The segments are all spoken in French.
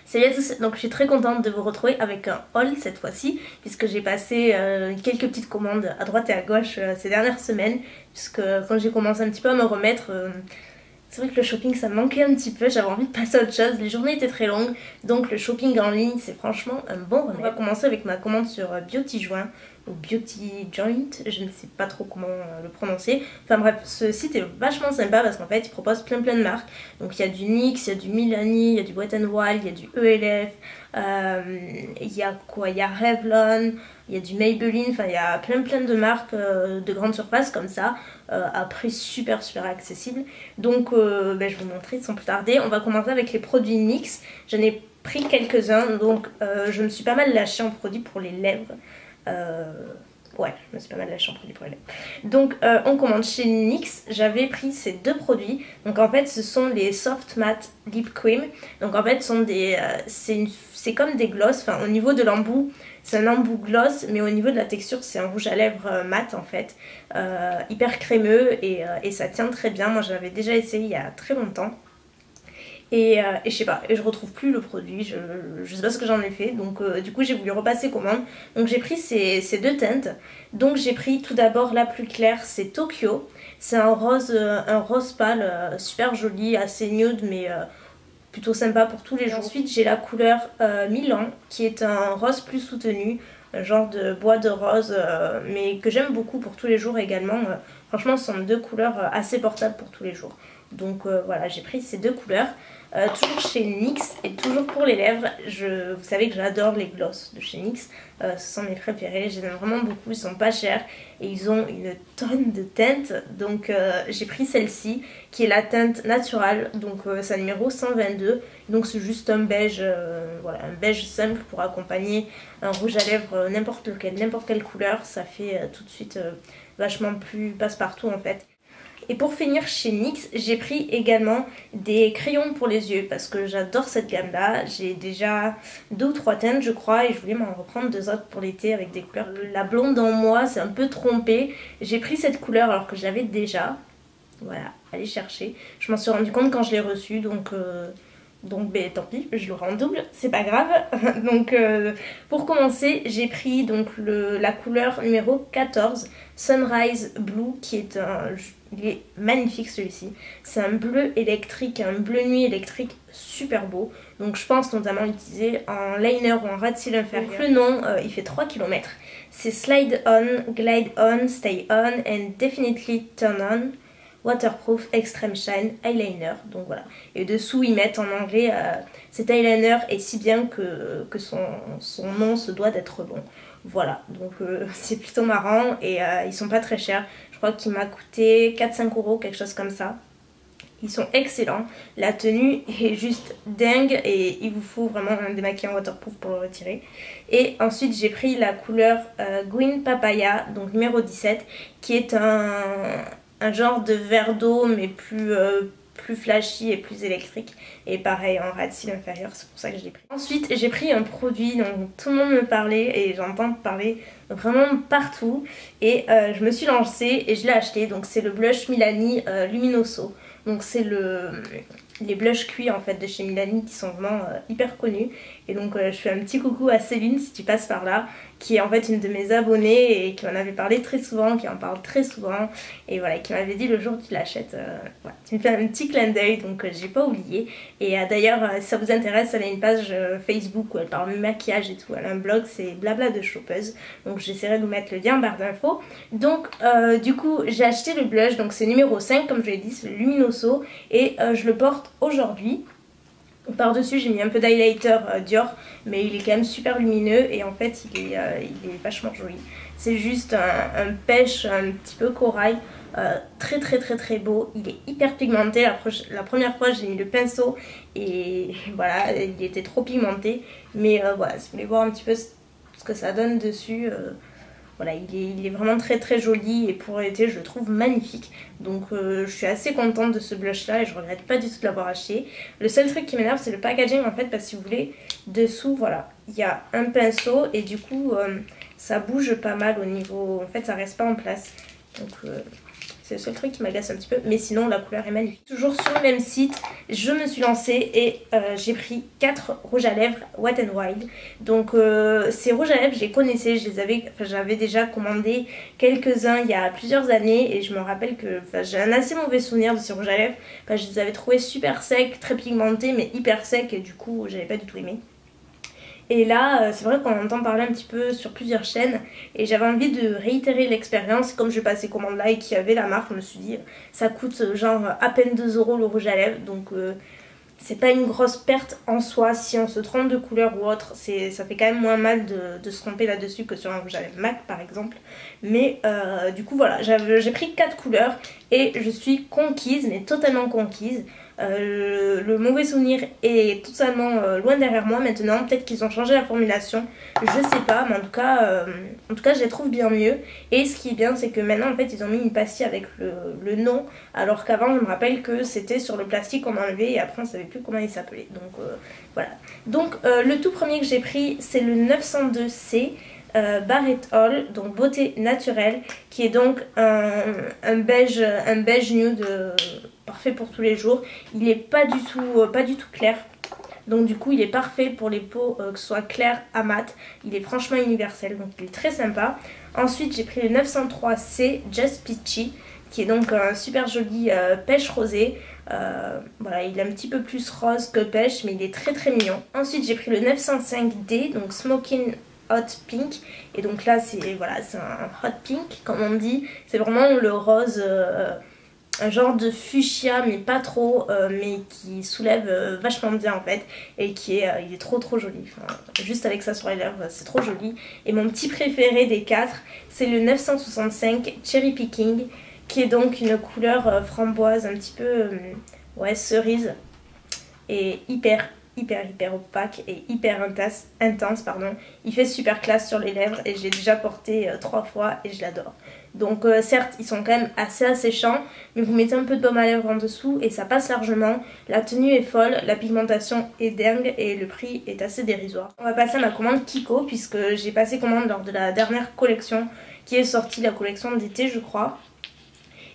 Salut à tous, donc je suis très contente de vous retrouver avec un haul cette fois-ci puisque j'ai passé quelques petites commandes à droite et à gauche ces dernières semaines puisque quand j'ai commencé un petit peu à me remettre, c'est vrai que le shopping ça me manquait un petit peu, j'avais envie de passer à autre chose, les journées étaient très longues donc le shopping en ligne c'est franchement un bon remède. On va commencer avec ma commande sur Beauty Joint ou Beauty Joint, je ne sais pas trop comment le prononcer. Enfin bref, ce site est vachement sympa parce qu'en fait il propose plein de marques. Donc il y a du NYX, il y a du Milani, il y a du Wet n Wild, il y a du ELF, il y a quoi, il y a Revlon, il y a du Maybelline, enfin il y a plein de marques de grande surface comme ça, à prix super accessible. Donc je vais vous montrer sans plus tarder. On va commencer avec les produits NYX. J'en ai pris quelques-uns, donc je me suis pas mal lâchée en produits pour les lèvres. Ouais, je me suis pas mal lâchée en produits pour les lèvres. Donc on commande chez NYX, j'avais pris ces deux produits. Donc en fait ce sont les Soft Matte Lip Cream. Donc en fait ce sont des, c'est comme des gloss, enfin au niveau de l'embout c'est un embout gloss, mais au niveau de la texture c'est un rouge à lèvres mat en fait, hyper crémeux et ça tient très bien. Moi j'avais déjà essayé il y a très longtemps. Et je sais pas, et je retrouve plus le produit, je sais pas ce que j'en ai fait, donc du coup j'ai voulu repasser commande. Donc j'ai pris ces deux teintes. Donc j'ai pris tout d'abord la plus claire, c'est Tokyo. C'est un rose pâle, super joli, assez nude mais plutôt sympa pour tous les jours. Ensuite j'ai la couleur Milan qui est un rose plus soutenu, un genre de bois de rose, mais que j'aime beaucoup pour tous les jours également. Franchement ce sont deux couleurs assez portables pour tous les jours. Donc voilà, j'ai pris ces deux couleurs. Toujours chez NYX et toujours pour les lèvres. Vous savez que j'adore les gloss de chez NYX. Ce sont mes préférés, je les aime vraiment beaucoup. Ils sont pas chers et ils ont une tonne de teintes. Donc j'ai pris celle-ci qui est la teinte naturelle. Donc c'est un numéro 122. Donc c'est juste un beige, voilà, un beige simple pour accompagner un rouge à lèvres n'importe lequel, n'importe quelle couleur. Ça fait tout de suite vachement plus passe-partout en fait. Et pour finir chez NYX, j'ai pris également des crayons pour les yeux parce que j'adore cette gamme là. J'ai déjà 2 ou 3 teintes je crois et je voulais m'en reprendre 2 autres pour l'été avec des couleurs. La blonde en moi s'est un peu trompée. J'ai pris cette couleur alors que je l'avais déjà. Voilà, allez chercher. Je m'en suis rendu compte quand je l'ai reçue donc ben, tant pis, je l'aurai en double, c'est pas grave. Donc pour commencer, j'ai pris donc la couleur numéro 14, Sunrise Blue, qui est il est magnifique celui-ci. C'est un bleu électrique, un bleu nuit électrique super beau. Donc je pense notamment l'utiliser en liner ou en ras de cils inférieur. Donc, le nom, il fait 3 km. C'est Slide On, Glide On, Stay On and Definitely Turn On. Waterproof Extreme Shine Eyeliner. Donc voilà. Et dessous ils mettent en anglais cet eyeliner est si bien que son nom se doit d'être bon. Voilà. Donc c'est plutôt marrant et ils sont pas très chers. Je crois qu'il m'a coûté 4-5 €, quelque chose comme ça. Ils sont excellents. La tenue est juste dingue et il vous faut vraiment un démaquillant waterproof pour le retirer. Et ensuite j'ai pris la couleur Green Papaya, donc numéro 17, qui est un genre de verre d'eau mais plus flashy et plus électrique. Et pareil en ras de cils inférieur, c'est pour ça que je l'ai pris. Ensuite j'ai pris un produit dont tout le monde me parlait et j'entends parler vraiment partout. Et je me suis lancée et je l'ai acheté. Donc c'est le blush Milani Luminoso. Donc c'est les blushs cuits en fait de chez Milani qui sont vraiment hyper connus. Et donc je fais un petit coucou à Céline si tu passes par là, qui est en fait une de mes abonnées et qui m'en avait parlé très souvent, qui en parle très souvent. Et voilà, qui m'avait dit le jour où tu l'achètes, voilà, tu me fais un petit clin d'œil, donc j'ai pas oublié. Et d'ailleurs si ça vous intéresse, elle a une page Facebook où elle parle maquillage et tout. Elle a un blog, c'est Blabla de Chopeuse. Donc j'essaierai de vous mettre le lien en barre d'infos. Donc du coup j'ai acheté le blush, donc c'est numéro 5 comme je l'ai dit, c'est le Luminoso. Et je le porte aujourd'hui. Par dessus j'ai mis un peu d'highlighter Dior, mais il est quand même super lumineux et en fait il est vachement joli. C'est juste un pêche un petit peu corail, très beau. Il est hyper pigmenté. La première fois j'ai mis le pinceau et voilà, il était trop pigmenté. Mais voilà, si vous voulez voir un petit peu ce que ça donne dessus, voilà, il est vraiment très joli et pour l'été je le trouve magnifique. Donc je suis assez contente de ce blush là et je regrette pas du tout de l'avoir acheté. Le seul truc qui m'énerve c'est le packaging en fait, parce que si vous voulez, dessous voilà, il y a un pinceau et du coup ça bouge pas mal au niveau, en fait ça reste pas en place. Donc C'est le seul truc qui m'agace un petit peu, mais sinon la couleur est magnifique. Toujours sur le même site, je me suis lancée et j'ai pris 4 rouges à lèvres Wet n Wild. Donc ces rouges à lèvres, je les connaissais, j'avais déjà commandé quelques-uns il y a plusieurs années et je me rappelle que j'ai un assez mauvais souvenir de ces rouges à lèvres. Je les avais trouvés super secs, très pigmentés mais hyper secs et du coup j'avais pas du tout aimé. Et là, c'est vrai qu'on entend parler un petit peu sur plusieurs chaînes et j'avais envie de réitérer l'expérience. Comme je passais commande là et qu'il y avait la marque, je me suis dit ça coûte genre à peine 2 € le rouge à lèvres. Donc c'est pas une grosse perte en soi. Si on se trompe de couleur ou autre, ça fait quand même moins mal de se tromper là-dessus que sur un rouge à lèvres MAC par exemple. Mais du coup voilà, j'ai pris 4 couleurs et je suis conquise, mais totalement conquise. Le mauvais souvenir est totalement loin derrière moi maintenant. Peut-être qu'ils ont changé la formulation, je sais pas, mais en tout cas je les trouve bien mieux. Et ce qui est bien, c'est que maintenant en fait ils ont mis une pastille avec le nom, alors qu'avant je me rappelle que c'était sur le plastique qu'on enlevait et après on savait plus comment il s'appelait. Donc voilà. Donc le tout premier que j'ai pris, c'est le 902C. Barrett Hall, donc beauté naturelle, qui est donc un beige nude parfait pour tous les jours. Il est pas du tout clair, donc du coup il est parfait pour les peaux que ce soit clair à mat. Il est franchement universel, donc il est très sympa. Ensuite j'ai pris le 903C Just Peachy, qui est donc un super joli pêche rosé. Voilà, il est un petit peu plus rose que pêche, mais il est très très mignon. Ensuite j'ai pris le 905D, donc Smoking Hot Pink, et donc là c'est un hot pink comme on dit. C'est vraiment le rose, un genre de fuchsia mais pas trop, mais qui soulève vachement bien en fait, et il est trop joli. Enfin, juste avec ça sur les lèvres c'est trop joli. Et mon petit préféré des 4, c'est le 965 Cherry Picking, qui est donc une couleur framboise un petit peu cerise, et hyper opaque et hyper intense pardon. Il fait super classe sur les lèvres et j'ai déjà porté 3 fois et je l'adore. Donc certes ils sont quand même assez asséchants, mais vous mettez un peu de baume à lèvres en dessous et ça passe largement. La tenue est folle, la pigmentation est dingue et le prix est assez dérisoire. On va passer à ma commande Kiko, puisque j'ai passé commande lors de la dernière collection qui est sortie, la collection d'été je crois.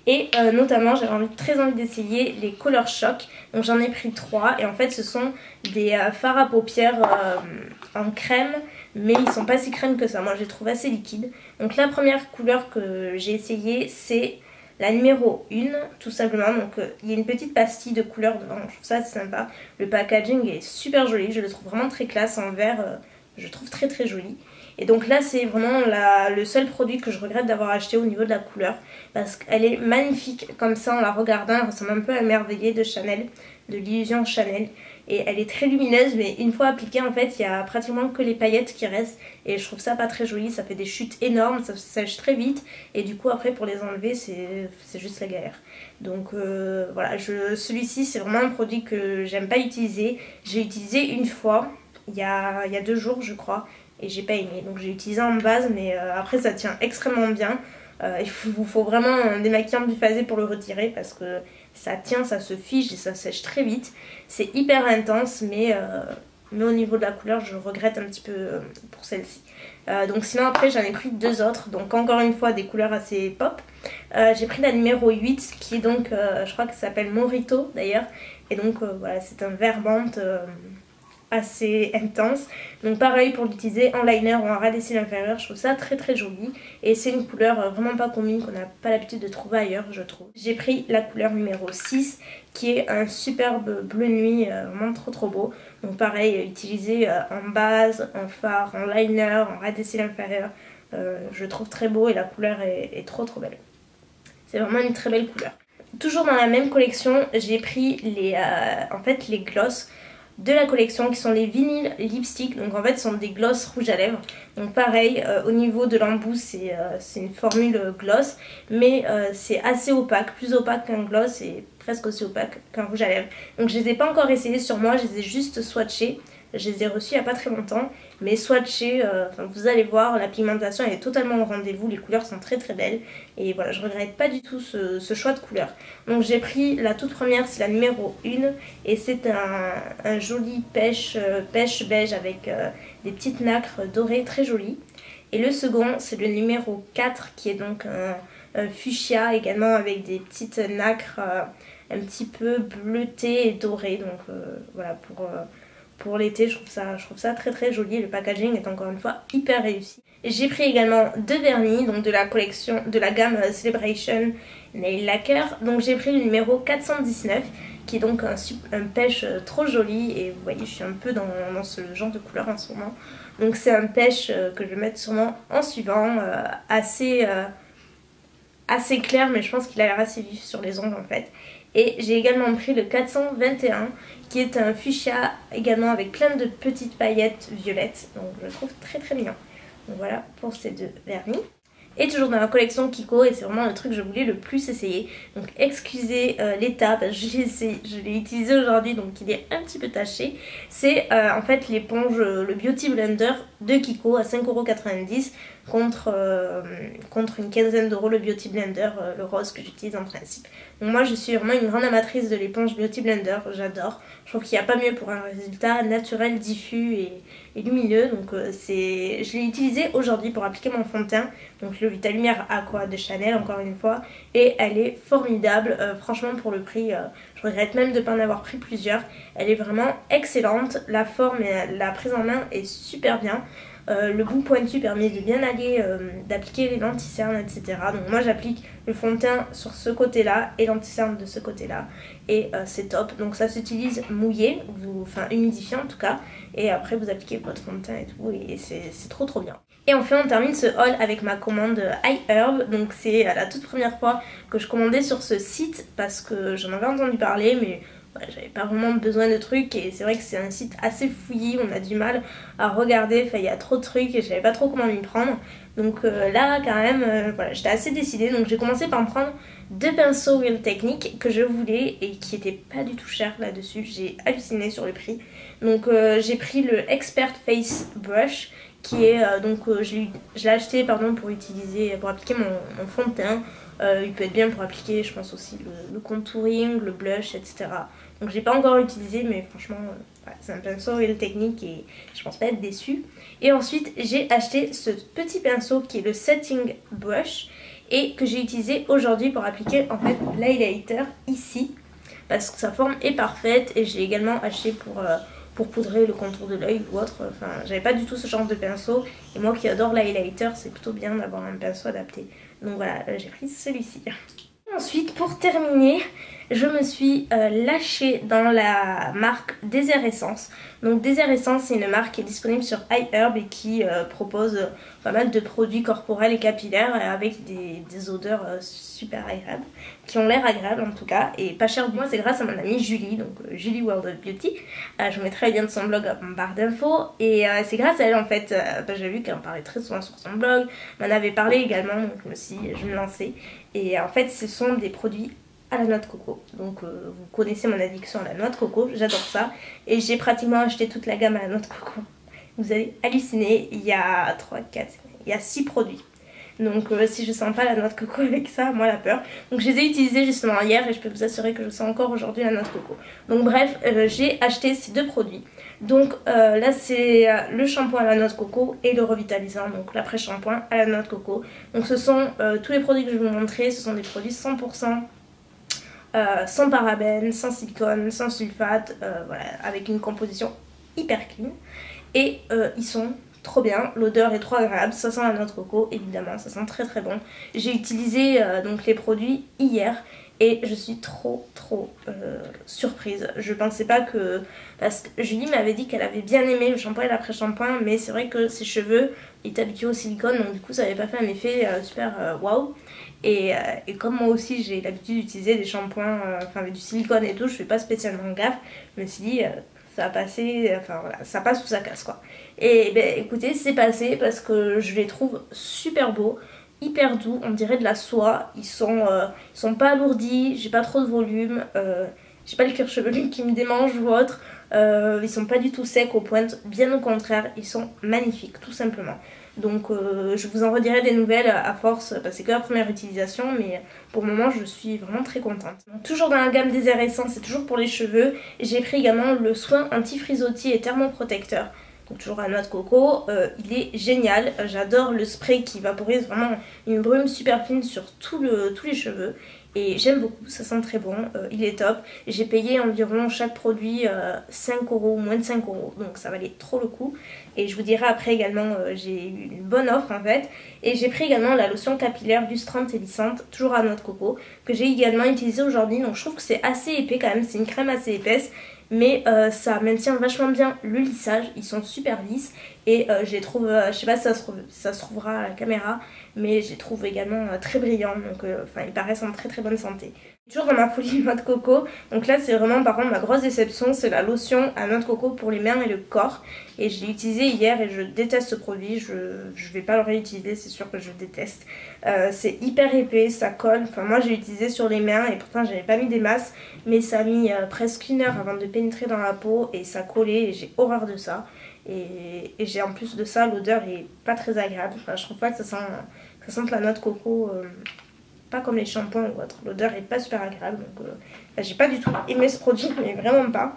Et notamment j'avais très envie d'essayer les Color Shock. Donc j'en ai pris 3 et en fait ce sont des fards à paupières en crème, mais ils sont pas si crème que ça, moi je les trouve assez liquides. Donc la première couleur que j'ai essayé, c'est la numéro 1 tout simplement. Donc il y a une petite pastille de couleur devant, je trouve ça assez sympa. Le packaging est super joli, je le trouve vraiment très classe en vert, je trouve très joli. Et donc là c'est vraiment le seul produit que je regrette d'avoir acheté au niveau de la couleur, parce qu'elle est magnifique comme ça en la regardant. Elle ressemble un peu à Merveillée de Chanel, de l'illusion Chanel, et elle est très lumineuse, mais une fois appliquée en fait il y a pratiquement que les paillettes qui restent et je trouve ça pas très joli. Ça fait des chutes énormes, ça sèche très vite et du coup après pour les enlever c'est juste la galère. Donc voilà, celui-ci c'est vraiment un produit que j'aime pas utiliser. J'ai utilisé une fois il y a 2 jours je crois et j'ai pas aimé, donc j'ai utilisé en base, mais après ça tient extrêmement bien. Il vous faut vraiment un démaquillant biphasé pour le retirer parce que ça tient, ça se fige et ça sèche très vite. C'est hyper intense, mais au niveau de la couleur je regrette un petit peu pour celle-ci. Donc sinon après j'en ai pris 2 autres, donc encore une fois des couleurs assez pop. J'ai pris la numéro 8 qui est donc je crois que ça s'appelle Morito d'ailleurs, et donc voilà, c'est un vert menthe assez intense. Donc pareil, pour l'utiliser en liner ou en ras des cils inférieurs, je trouve ça très joli. Et c'est une couleur vraiment pas commune qu'on n'a pas l'habitude de trouver ailleurs, je trouve. J'ai pris la couleur numéro 6 qui est un superbe bleu nuit, vraiment trop beau. Donc pareil, utilisé en base, en fard, en liner, en ras des cils inférieurs. Je trouve très beau et la couleur est trop belle. C'est vraiment une très belle couleur. Toujours dans la même collection, j'ai pris les gloss de la collection qui sont les vinyl lipstick. Donc en fait ce sont des gloss rouges à lèvres. Donc pareil, au niveau de l'embout c'est une formule gloss, mais c'est assez opaque, plus opaque qu'un gloss et presque aussi opaque qu'un rouge à lèvres. Donc je les ai pas encore essayés sur moi, je les ai juste swatchés. Je les ai reçus il n'y a pas très longtemps, mais swatchés, vous allez voir, la pigmentation elle est totalement au rendez-vous, les couleurs sont très belles. Et voilà, je regrette pas du tout ce choix de couleur. Donc j'ai pris la toute première, c'est la numéro 1, et c'est un joli pêche beige avec des petites nacres dorées très jolies. Et le second c'est le numéro 4 qui est donc fuchsia également avec des petites nacres un petit peu bleutées et dorées. Donc voilà, pour l'été, je trouve ça très très joli. Le packaging est encore une fois hyper réussi. J'ai pris également 2 vernis, donc de la collection, de la gamme Celebration Nail Lacquer. Donc j'ai pris le numéro 419, qui est donc un pêche trop joli. Et vous voyez, je suis un peu dans ce genre de couleur en ce moment. Donc c'est un pêche que je vais mettre sûrement en suivant, assez clair, mais je pense qu'il a l'air assez vif sur les ongles en fait. Et j'ai également pris le 421 qui est un fuchsia également avec plein de petites paillettes violettes. Donc je le trouve très très mignon. Donc voilà pour ces 2 vernis. Et toujours dans la collection Kiko, et c'est vraiment le truc que je voulais le plus essayer. Donc excusez l'état, parce que je l'ai utilisé aujourd'hui, donc il est un petit peu taché. C'est en fait l'éponge, le Beauty Blender de Kiko à 5,90 € contre une quinzaine d'euros le Beauty Blender, le rose que j'utilise en principe. Donc moi je suis vraiment une grande amatrice de l'éponge Beauty Blender, j'adore. Je trouve qu'il n'y a pas mieux pour un résultat naturel, diffus et lumineux. Donc je l'ai utilisé aujourd'hui pour appliquer mon fond de teint. Donc le Vita Lumière Aqua de Chanel encore une fois. Et elle est formidable, franchement pour le prix, je regrette même de ne pas en avoir pris plusieurs. Elle est vraiment excellente, la forme et la prise en main est super bien. Le bout pointu permet de bien aller, d'appliquer les lenticerne, etc. Donc moi j'applique le fond de teint sur ce côté là et lenticerne de ce côté là et c'est top. Donc ça s'utilise mouillé, enfin humidifié en tout cas, et après vous appliquez votre fond de teint et tout, et c'est trop trop bien. Et enfin on termine ce haul avec ma commande iHerb. Donc c'est la toute première fois que je commandais sur ce site parce que j'en avais entendu parler, mais ouais, j'avais pas vraiment besoin de trucs, et c'est vrai que c'est un site assez fouillis, on a du mal à regarder, enfin il y a trop de trucs et je savais pas trop comment m'y prendre. Donc là quand même, voilà, j'étais assez décidée, donc j'ai commencé par me prendre 2 pinceaux Real Technique que je voulais et qui étaient pas du tout chers là-dessus, j'ai halluciné sur le prix. Donc j'ai pris le Expert Face Brush qui est, je l'ai acheté pour utiliser, pour appliquer mon fond de teint. Il peut être bien pour appliquer, je pense aussi le contouring, le blush, etc. Donc j'ai pas encore utilisé, mais franchement ouais, c'est un pinceau Real Technique et je pense pas être déçue. Et ensuite j'ai acheté ce petit pinceau qui est le Setting Brush et que j'ai utilisé aujourd'hui pour appliquer en fait l'highlighter ici, parce que sa forme est parfaite. Et j'ai également acheté pour poudrer le contour de l'œil ou autre. Enfin j'avais pas du tout ce genre de pinceau, et moi qui adore l'highlighter, c'est plutôt bien d'avoir un pinceau adapté. Donc voilà, j'ai pris celui-ci. Ensuite, pour terminer, je me suis lâchée dans la marque Désert Essence. Donc Désert Essence, c'est une marque qui est disponible sur iHerb et qui propose pas mal de produits corporels et capillaires avec des odeurs super agréables, qui ont l'air agréables en tout cas, et pas cher. Moi c'est grâce à mon amie Julie, donc Julie World of Beauty. Je vous mettrai le lien de son blog en barre d'infos, et c'est grâce à elle en fait, j'ai vu qu'elle en parlait très souvent sur son blog, m'en avait parlé également, donc je me lançais. Et en fait ce sont des produits à la noix de coco. Donc vous connaissez mon addiction à la noix de coco, j'adore ça. Et j'ai pratiquement acheté toute la gamme à la noix de coco. Vous allez halluciner, il y a 6 produits. Donc si je sens pas la noix de coco avec ça, moi la peur. Donc je les ai utilisés justement hier et je peux vous assurer que je sens encore aujourd'hui la noix de coco. Donc bref, j'ai acheté ces 2 produits. Donc là c'est le shampoing à la noix de coco et le revitalisant, donc l'après-shampoing à la noix de coco. Donc ce sont tous les produits que je vais vous montrer, ce sont des produits 100% sans parabènes, sans silicone, sans sulfate, voilà, avec une composition hyper clean. Et ils sont trop bien, l'odeur est trop agréable, ça sent la noix de coco évidemment, ça sent très très bon. J'ai utilisé donc les produits hier et je suis trop surprise. Je pensais pas que... Parce que Julie m'avait dit qu'elle avait bien aimé le shampoing et l'après-shampoing, mais c'est vrai que ses cheveux étaient habitués au silicone, donc du coup ça n'avait pas fait un effet super waouh. Et comme moi aussi j'ai l'habitude d'utiliser des shampoings avec du silicone et tout, je fais pas spécialement gaffe. Je me suis dit ça va passer, enfin voilà, ça passe ou ça casse quoi. Et ben écoutez, c'est passé parce que je les trouve super beaux, hyper doux, on dirait de la soie. Ils sont pas alourdis, j'ai pas trop de volume, j'ai pas le cuir chevelu qui me démange ou autre. Ils sont pas du tout secs aux pointes, bien au contraire, ils sont magnifiques tout simplement. Donc je vous en redirai des nouvelles à force, parce que c'est que la première utilisation, mais pour le moment je suis vraiment très contente. Donc, toujours dans la gamme Désert Essence, c'est toujours pour les cheveux, j'ai pris également le soin anti-frisottis et thermoprotecteur donc toujours à noix de coco. Il est génial, j'adore le spray qui vaporise vraiment une brume super fine sur tous les cheveux. Et j'aime beaucoup, ça sent très bon, il est top. J'ai payé environ chaque produit 5 €, moins de 5 €, donc ça valait trop le coup. Et je vous dirai après également, j'ai eu une bonne offre en fait. Et j'ai pris également la lotion capillaire lustrante et lissante, toujours à noix de coco, que j'ai également utilisée aujourd'hui. Donc je trouve que c'est assez épais quand même, c'est une crème assez épaisse. Mais ça maintient vachement bien le lissage, ils sont super lisses. Et je les trouve, je sais pas si ça se trouvera à la caméra, mais je les trouve également très brillants. Donc ils paraissent en très très bonne santé. Toujours dans ma folie noix de coco, donc là c'est vraiment par contre ma grosse déception, c'est la lotion à noix de coco pour les mains et le corps. Et je l'ai utilisé hier et je déteste ce produit, je vais pas le réutiliser, c'est sûr que je déteste. C'est hyper épais, ça colle, enfin moi j'ai utilisé sur les mains et pourtant j'avais pas mis des masses, mais ça a mis presque 1 heure avant de pénétrer dans la peau et ça collait et j'ai horreur de ça. Et j'ai en plus de ça, l'odeur est pas très agréable, enfin, je trouve pas que ça sente la noix de coco. Pas comme les shampoings ou autre, l'odeur est pas super agréable, donc j'ai pas du tout aimé ce produit, mais vraiment pas.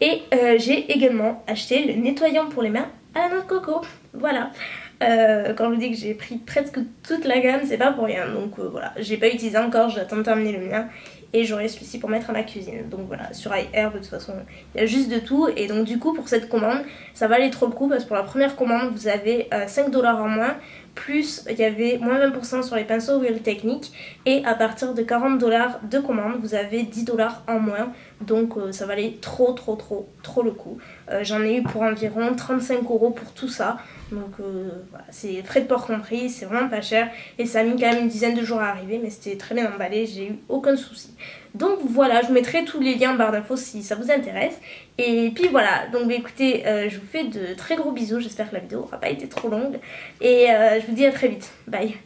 Et j'ai également acheté le nettoyant pour les mains à la noix de coco, voilà. Quand je vous dis que j'ai pris presque toute la gamme, c'est pas pour rien, donc voilà, j'ai pas utilisé encore, j'attends de terminer le mien. Et j'aurai celui-ci pour mettre à ma cuisine. Donc voilà, sur iHerb de toute façon il y a juste de tout. Et donc du coup pour cette commande ça valait trop le coup, parce que pour la première commande vous avez 5 $ en moins. Plus il y avait moins 20% sur les pinceaux Real Technique. Et à partir de 40 $ de commande vous avez 10 $ en moins. Donc ça valait trop le coup. J'en ai eu pour environ 35 € pour tout ça. Donc voilà, c'est frais de port compris, c'est vraiment pas cher. Et ça a mis quand même une dizaine de jours à arriver, mais c'était très bien emballé, j'ai eu aucun souci. Donc voilà, je vous mettrai tous les liens en barre d'infos si ça vous intéresse. Et puis voilà, donc écoutez, je vous fais de très gros bisous, j'espère que la vidéo n'aura pas été trop longue. Et je vous dis à très vite, bye.